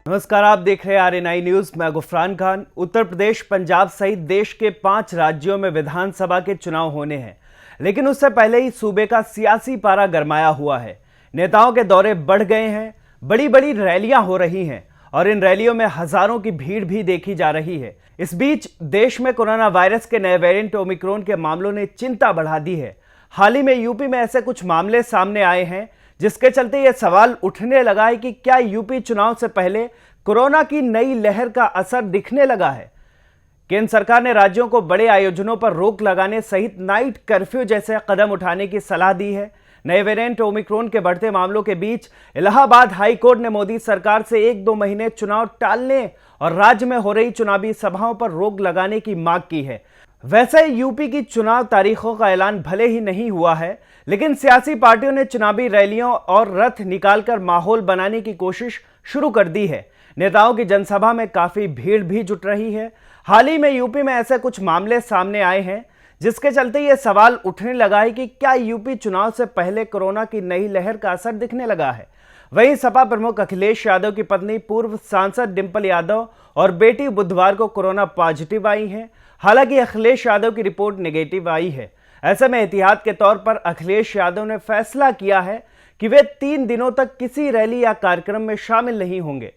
नमस्कार, आप देख रहे हैं RNI न्यूज। मैं गुफरान खान। उत्तर प्रदेश, पंजाब सहित देश के 5 राज्यों में विधानसभा के चुनाव होने हैं, लेकिन उससे पहले ही सूबे का सियासी पारा गरमाया हुआ है। नेताओं के दौरे बढ़ गए हैं, बड़ी बड़ी रैलियां हो रही हैं और इन रैलियों में हजारों की भीड़ भी देखी जा रही है। इस बीच देश में कोरोना वायरस के नए वेरिएंट ओमिक्रॉन के मामलों ने चिंता बढ़ा दी है। हाल ही में यूपी में ऐसे कुछ मामले सामने आए हैं जिसके चलते यह सवाल उठने लगा है कि क्या यूपी चुनाव से पहले कोरोना की नई लहर का असर दिखने लगा है। केंद्र सरकार ने राज्यों को बड़े आयोजनों पर रोक लगाने सहित नाइट कर्फ्यू जैसे कदम उठाने की सलाह दी है। नए वेरिएंट ओमिक्रॉन के बढ़ते मामलों के बीच इलाहाबाद हाई कोर्ट ने मोदी सरकार से 1-2 महीने चुनाव टालने और राज्य में हो रही चुनावी सभाओं पर रोक लगाने की मांग की है। वैसे यूपी की चुनाव तारीखों का ऐलान भले ही नहीं हुआ है, लेकिन सियासी पार्टियों ने चुनावी रैलियों और रथ निकालकर माहौल बनाने की कोशिश शुरू कर दी है। नेताओं की जनसभा में काफी भीड़ भी जुट रही है। हाल ही में यूपी में ऐसे कुछ मामले सामने आए हैं जिसके चलते यह सवाल उठने लगा है कि क्या यूपी चुनाव से पहले कोरोना की नई लहर का असर दिखने लगा है। वहीं सपा प्रमुख अखिलेश यादव की पत्नी पूर्व सांसद डिंपल यादव और बेटी बुधवार को कोरोना पॉजिटिव आई हैं। हालांकि अखिलेश यादव की रिपोर्ट नेगेटिव आई है। ऐसे में एहतियात के तौर पर अखिलेश यादव ने फैसला किया है कि वे 3 दिनों तक किसी रैली या कार्यक्रम में शामिल नहीं होंगे।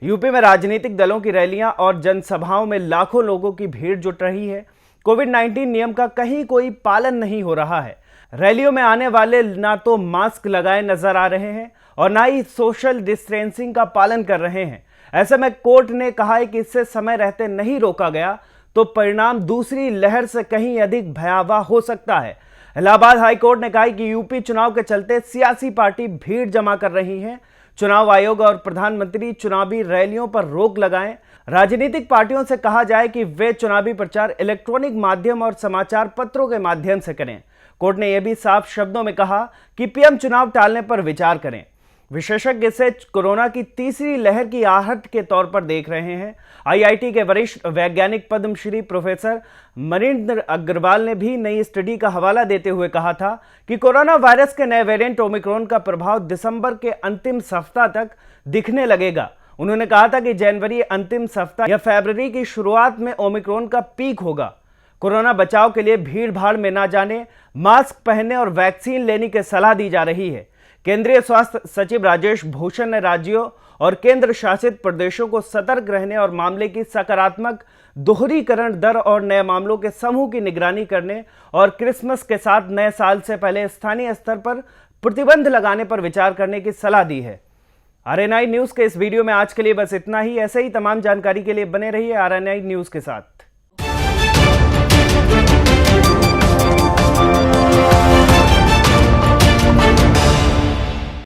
यूपी में राजनीतिक दलों की रैलियां और जनसभाओं में लाखों लोगों की भीड़ जुट रही है। कोविड-19 नियम का कहीं कोई पालन नहीं हो रहा है। रैलियों में आने वाले ना तो मास्क लगाए नजर आ रहे हैं और ना ही सोशल डिस्टेंसिंग का पालन कर रहे हैं। ऐसे में कोर्ट ने कहा है कि इससे समय रहते नहीं रोका गया तो परिणाम दूसरी लहर से कहीं अधिक भयावह हो सकता है। इलाहाबाद हाईकोर्ट ने कहा कि यूपी चुनाव के चलते सियासी पार्टी भीड़ जमा कर रही हैं। चुनाव आयोग और प्रधानमंत्री चुनावी रैलियों पर रोक लगाएं। राजनीतिक पार्टियों से कहा जाए कि वे चुनावी प्रचार इलेक्ट्रॉनिक माध्यम और समाचार पत्रों के माध्यम से करें। कोर्ट ने यह भी साफ शब्दों में कहा कि पीएम चुनाव टालने पर विचार करें। विशेषज्ञ इसे कोरोना की तीसरी लहर की आहट के तौर पर देख रहे हैं। आईआईटी के वरिष्ठ वैज्ञानिक पद्मश्री प्रोफेसर मनिंदर अग्रवाल ने भी नई स्टडी का हवाला देते हुए कहा था कि कोरोना वायरस के नए वेरिएंट ओमिक्रॉन का प्रभाव दिसंबर के अंतिम सप्ताह तक दिखने लगेगा। उन्होंने कहा था कि जनवरी अंतिम सप्ताह या फरवरी की शुरुआत में ओमिक्रॉन का पीक होगा। कोरोना बचाव के लिए भीड़ भाड़ में ना जाने, मास्क पहनने और वैक्सीन लेने की सलाह दी जा रही है। केंद्रीय स्वास्थ्य सचिव राजेश भूषण ने राज्यों और केंद्र शासित प्रदेशों को सतर्क रहने और मामले की सकारात्मक दोहरीकरण दर और नए मामलों के समूह की निगरानी करने और क्रिसमस के साथ नए साल से पहले स्थानीय स्तर पर प्रतिबंध लगाने पर विचार करने की सलाह दी है। RNI न्यूज के इस वीडियो में आज के लिए बस इतना ही। ऐसे ही तमाम जानकारी के लिए बने रहिए RNI न्यूज के साथ।